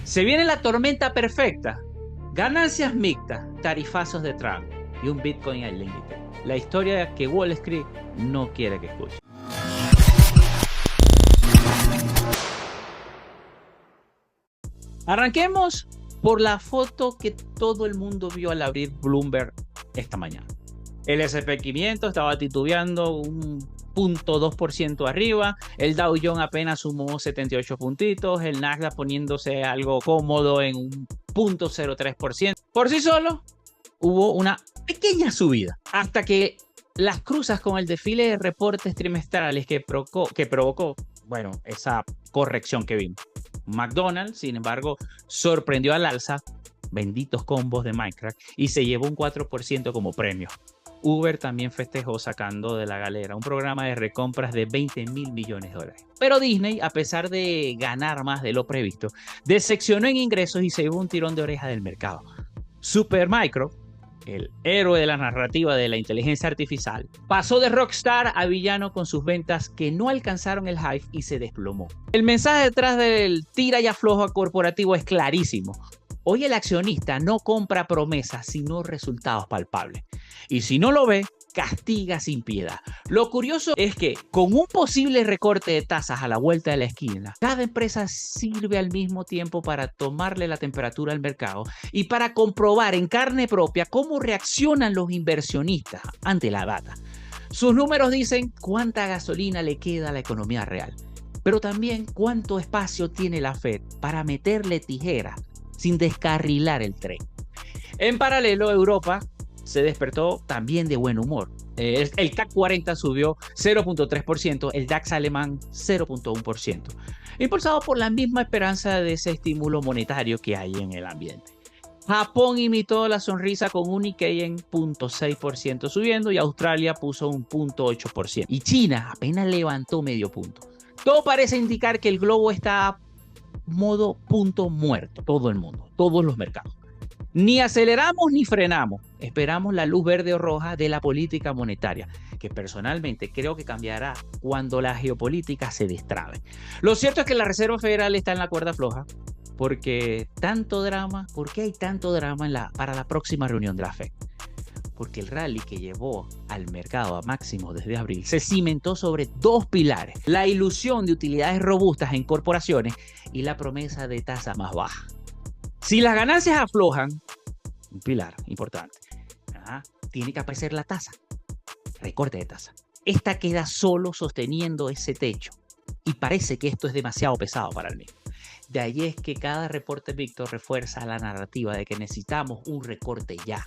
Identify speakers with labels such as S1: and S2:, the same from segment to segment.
S1: Se viene la tormenta perfecta. Ganancias mixtas, tarifazos de Trump y un Bitcoin al límite. La historia que Wall Street no quiere que escuche. Arranquemos por la foto que todo el mundo vio al abrir Bloomberg esta mañana. El S&P 500 estaba titubeando un 0.2% arriba, el Dow Jones apenas sumó 78 puntitos, el Nasdaq poniéndose algo cómodo en un 0.03%. Por sí solo, hubo una pequeña subida, hasta que las cruzas con el desfile de reportes trimestrales que provocó, bueno, esa corrección que vimos. McDonald's, sin embargo, sorprendió al alza, benditos combos de Minecraft, y se llevó un 4% como premio. Uber también festejó sacando de la galera un programa de recompras de $20.000 millones. Pero Disney, a pesar de ganar más de lo previsto, decepcionó en ingresos y se llevó un tirón de oreja del mercado. Supermicro, el héroe de la narrativa de la inteligencia artificial, pasó de rockstar a villano con sus ventas que no alcanzaron el hype y se desplomó. El mensaje detrás del tira y afloja corporativo es clarísimo. Hoy el accionista no compra promesas, sino resultados palpables. Y si no lo ve, castiga sin piedad. Lo curioso es que con un posible recorte de tasas a la vuelta de la esquina, cada empresa sirve al mismo tiempo para tomarle la temperatura al mercado y para comprobar en carne propia cómo reaccionan los inversionistas ante la data. Sus números dicen cuánta gasolina le queda a la economía real, pero también cuánto espacio tiene la Fed para meterle tijera sin descarrilar el tren. En paralelo, Europa se despertó también de buen humor. El CAC 40 subió 0.3%, el DAX alemán 0.1%, impulsado por la misma esperanza de ese estímulo monetario que hay en el ambiente. Japón imitó la sonrisa con un Nikkei en 0.6% subiendo y Australia puso un 0.8%. Y China apenas levantó medio punto. Todo parece indicar que el globo está modo punto muerto, todo el mundo, todos los mercados. Ni aceleramos ni frenamos, esperamos la luz verde o roja de la política monetaria, que personalmente creo que cambiará cuando la geopolítica se destrabe. Lo cierto es que la Reserva Federal está en la cuerda floja, porque tanto drama, ¿por qué hay tanto drama para la próxima reunión de la Fed? Porque el rally que llevó al mercado a máximo desde abril se cimentó sobre dos pilares: la ilusión de utilidades robustas en corporaciones y la promesa de tasa más baja. Si las ganancias aflojan, un pilar importante, tiene que aparecer la tasa, recorte de tasa. Esta queda solo sosteniendo ese techo y parece que esto es demasiado pesado para el mismo. De ahí es que cada reporte Víctor refuerza la narrativa de que necesitamos un recorte ya.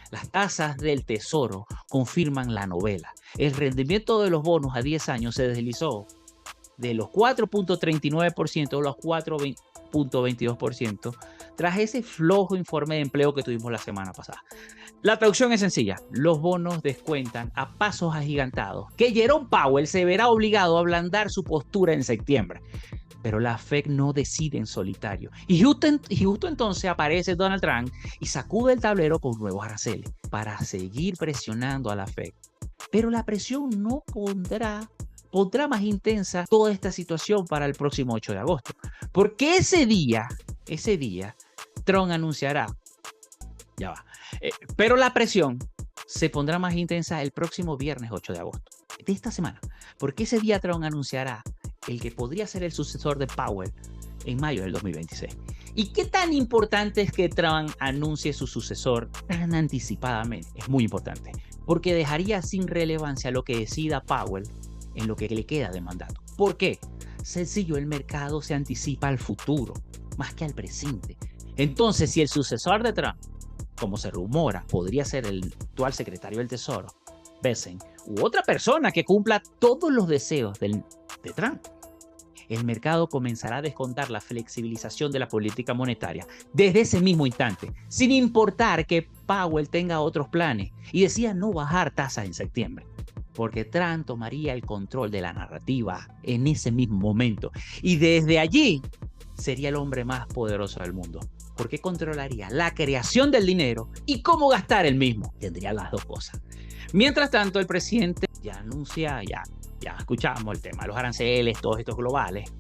S1: Las tasas del tesoro confirman la novela. El rendimiento de los bonos a 10 años se deslizó de los 4.39% a los 4.22% tras ese flojo informe de empleo que tuvimos la semana pasada. La traducción es sencilla: los bonos descuentan a pasos agigantados que Jerome Powell se verá obligado a ablandar su postura en septiembre. Pero la Fed no decide en solitario. Y justo entonces aparece Donald Trump y sacude el tablero con nuevos aranceles para seguir presionando a la Fed. Pero la presión no pondrá más intensa toda esta situación para el próximo 8 de agosto. Porque ese día, Trump anunciará, pero la presión se pondrá más intensa el próximo viernes 8 de agosto de esta semana. Porque ese día Trump anunciará el que podría ser el sucesor de Powell en mayo del 2026. ¿Y qué tan importante es que Trump anuncie su sucesor tan anticipadamente? Es muy importante, porque dejaría sin relevancia lo que decida Powell en lo que le queda de mandato. ¿Por qué? Sencillo, el mercado se anticipa al futuro, más que al presente. Entonces, si el sucesor de Trump, como se rumora, podría ser el actual secretario del Tesoro, Bessent, u otra persona que cumpla todos los deseos de Trump, el mercado comenzará a descontar la flexibilización de la política monetaria desde ese mismo instante, sin importar que Powell tenga otros planes y decida no bajar tasas en septiembre, porque Trump tomaría el control de la narrativa en ese mismo momento y desde allí sería el hombre más poderoso del mundo, porque controlaría la creación del dinero y cómo gastar el mismo. Tendría las dos cosas. Mientras tanto, el presidente ya anuncia, ya escuchamos el tema de los aranceles, todos estos globales,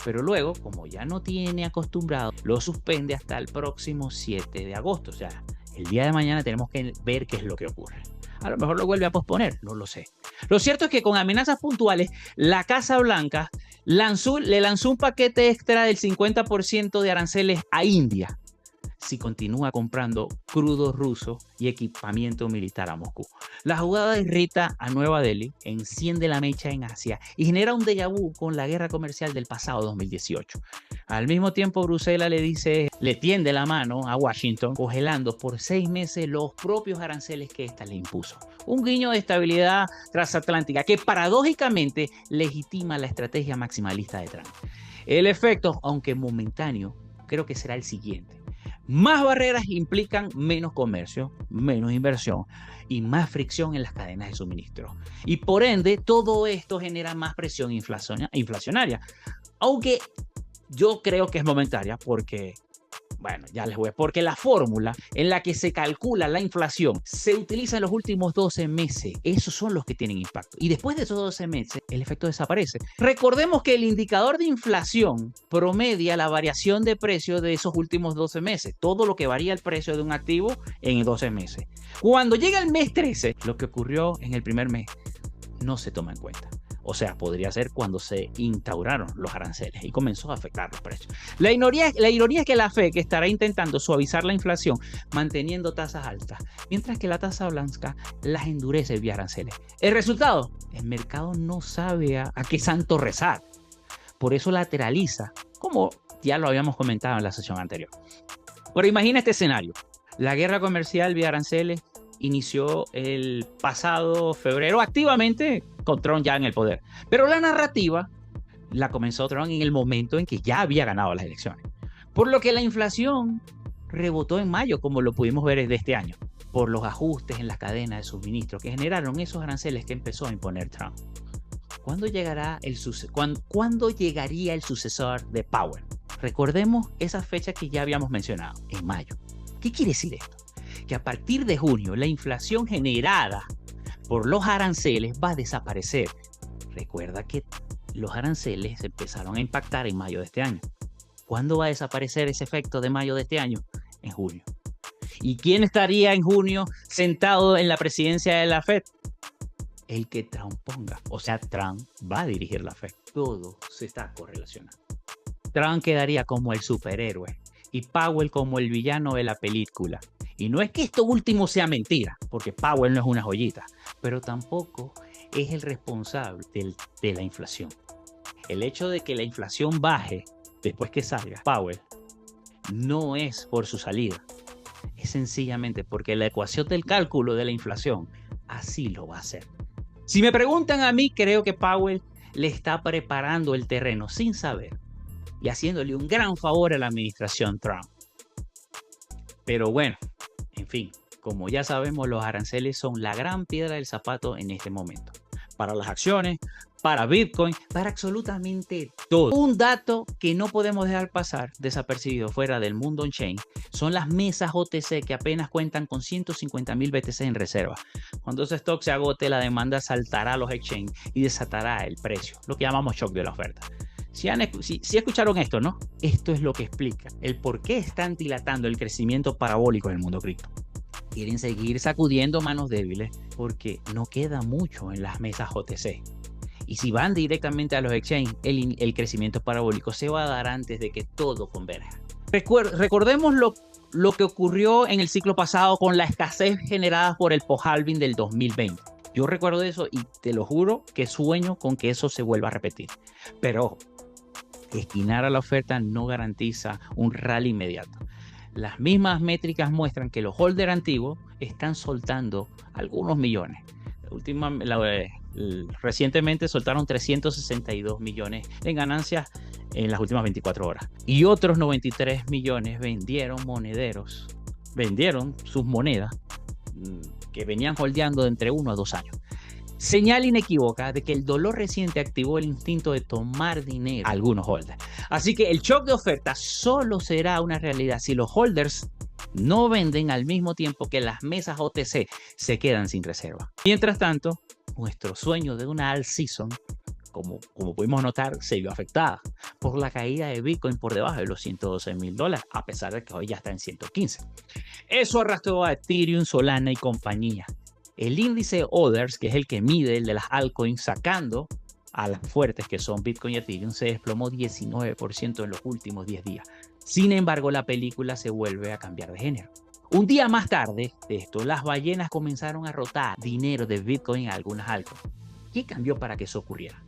S1: Pero luego, como ya no tiene acostumbrado, lo suspende hasta el próximo 7 de agosto. O sea, el día de mañana tenemos que ver qué es lo que ocurre. A lo mejor lo vuelve a posponer, no lo sé. Lo cierto es que con amenazas puntuales, la Casa Blanca le lanzó un paquete extra del 50% de aranceles a India si continúa comprando crudo ruso y equipamiento militar a Moscú. La jugada irrita a Nueva Delhi, enciende la mecha en Asia y genera un déjà vu con la guerra comercial del pasado 2018. Al mismo tiempo, Bruselas le tiende la mano a Washington, congelando por 6 meses los propios aranceles que ésta le impuso. Un guiño de estabilidad transatlántica que paradójicamente legitima la estrategia maximalista de Trump. El efecto, aunque momentáneo, creo que será el siguiente. Más barreras implican menos comercio, menos inversión y más fricción en las cadenas de suministro. Y por ende, todo esto genera más presión inflacionaria. Aunque yo creo que es momentaria porque, bueno, ya les voy, porque la fórmula en la que se calcula la inflación se utiliza en los últimos 12 meses. Esos son los que tienen impacto. Y después de esos 12 meses, el efecto desaparece. Recordemos que el indicador de inflación promedia la variación de precio de esos últimos 12 meses. Todo lo que varía el precio de un activo en 12 meses. Cuando llega el mes 13, lo que ocurrió en el primer mes no se toma en cuenta. O sea, podría ser cuando se instauraron los aranceles y comenzó a afectar los precios. La ironía es que la Fed que estará intentando suavizar la inflación manteniendo tasas altas, mientras que la tasa blanca las endurece vía aranceles. El resultado, el mercado no sabe a qué santo rezar. Por eso lateraliza, como ya lo habíamos comentado en la sesión anterior. Pero imagina este escenario. La guerra comercial vía aranceles inició el pasado febrero activamente con Trump ya en el poder. Pero la narrativa la comenzó Trump en el momento en que ya había ganado las elecciones. Por lo que la inflación rebotó en mayo, como lo pudimos ver desde este año, por los ajustes en las cadenas de suministro que generaron esos aranceles que empezó a imponer Trump. ¿Cuándo llegaría el sucesor de Powell? Recordemos esa fecha que ya habíamos mencionado, en mayo. ¿Qué quiere decir esto? Que a partir de junio la inflación generada por los aranceles va a desaparecer. Recuerda que los aranceles empezaron a impactar en mayo de este año. ¿Cuándo va a desaparecer ese efecto de mayo de este año? En junio. ¿Y quién estaría en junio sentado en la presidencia de la Fed? El que Trump ponga. O sea, Trump va a dirigir la Fed. Todo se está correlacionando. Trump quedaría como el superhéroe y Powell como el villano de la película. Y no es que esto último sea mentira, porque Powell no es una joyita, pero tampoco es el responsable de la inflación. El hecho de que la inflación baje después que salga Powell no es por su salida, es sencillamente porque la ecuación del cálculo de la inflación así lo va a hacer. Si me preguntan a mí, creo que Powell le está preparando el terreno sin saber y haciéndole un gran favor a la administración Trump. Pero bueno, en fin, como ya sabemos, los aranceles son la gran piedra del zapato en este momento. Para las acciones, para Bitcoin, para absolutamente todo. Un dato que no podemos dejar pasar desapercibido fuera del mundo on-chain son las mesas OTC que apenas cuentan con 150.000 BTC en reserva. Cuando ese stock se agote, la demanda saltará a los exchanges y desatará el precio, lo que llamamos shock de la oferta. Si escucharon esto, ¿no? Esto es lo que explica el por qué están dilatando el crecimiento parabólico del mundo cripto. Quieren seguir sacudiendo manos débiles porque no queda mucho en las mesas OTC. Y si van directamente a los exchanges, el crecimiento parabólico se va a dar antes de que todo converja. Recordemos lo que ocurrió en el ciclo pasado con la escasez generada por el post-halving del 2020. Yo recuerdo eso y te lo juro que sueño con que eso se vuelva a repetir. Pero esquinar a la oferta no garantiza un rally inmediato. Las mismas métricas muestran que los holders antiguos están soltando algunos millones. Recientemente soltaron 362 millones en ganancias en las últimas 24 horas. Y otros 93 millones vendieron sus monedas que venían holdeando de entre 1 a 2 años. Señal inequívoca de que el dolor reciente activó el instinto de tomar dinero a algunos holders. Así que el shock de oferta solo será una realidad si los holders no venden al mismo tiempo que las mesas OTC se quedan sin reserva. Mientras tanto, nuestro sueño de una alt season como pudimos notar, se vio afectada por la caída de Bitcoin por debajo de los $112,000, a pesar de que hoy ya está en 115. Eso arrastró a Ethereum, Solana y compañía. El índice Others, que es el que mide el de las altcoins, sacando a las fuertes que son Bitcoin y Ethereum, se desplomó 19% en los últimos 10 días. Sin embargo, la película se vuelve a cambiar de género. Un día más tarde de esto, las ballenas comenzaron a rotar dinero de Bitcoin a algunas altcoins. ¿Qué cambió para que eso ocurriera?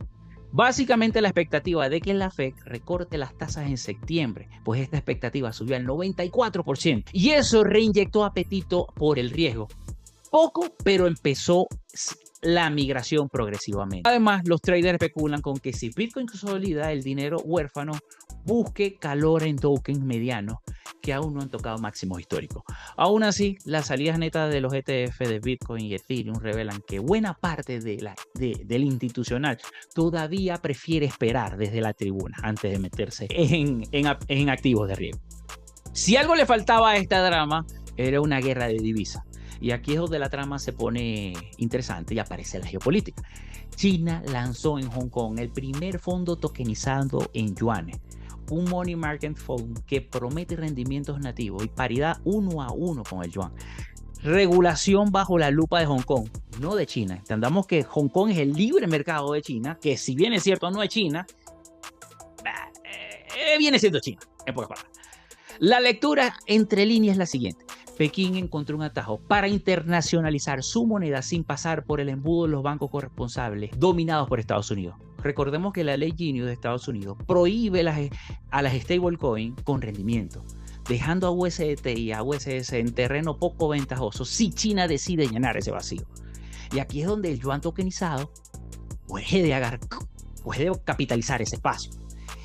S1: Básicamente la expectativa de que la Fed recorte las tasas en septiembre, pues esta expectativa subió al 94% y eso reinyectó apetito por el riesgo. Poco, pero empezó la migración progresivamente. Además, los traders especulan con que si Bitcoin consolida el dinero huérfano, busque calor en tokens medianos que aún no han tocado máximos históricos. Aún así, las salidas netas de los ETF de Bitcoin y Ethereum revelan que buena parte del institucional todavía prefiere esperar desde la tribuna antes de meterse en activos de riesgo. Si algo le faltaba a esta drama, era una guerra de divisas. Y aquí es donde la trama se pone interesante y aparece la geopolítica. China lanzó en Hong Kong el primer fondo tokenizado en yuanes, un money market fund que promete rendimientos nativos y paridad 1 a 1 con el yuan. Regulación bajo la lupa de Hong Kong, no de China. Entendamos que Hong Kong es el libre mercado de China, que si bien es cierto no es China, viene siendo China, en pocas palabras. La lectura entre líneas es la siguiente. Pekín encontró un atajo para internacionalizar su moneda sin pasar por el embudo de los bancos corresponsables dominados por Estados Unidos. Recordemos que la ley Genius de Estados Unidos prohíbe a las stablecoins con rendimiento, dejando a USDT y a USS en terreno poco ventajoso si China decide llenar ese vacío. Y aquí es donde el yuan tokenizado puede capitalizar ese espacio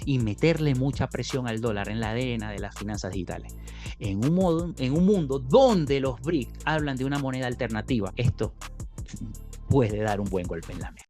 S1: y meterle mucha presión al dólar en la arena de las finanzas digitales. En un mundo donde los BRICS hablan de una moneda alternativa, esto puede dar un buen golpe en la mesa.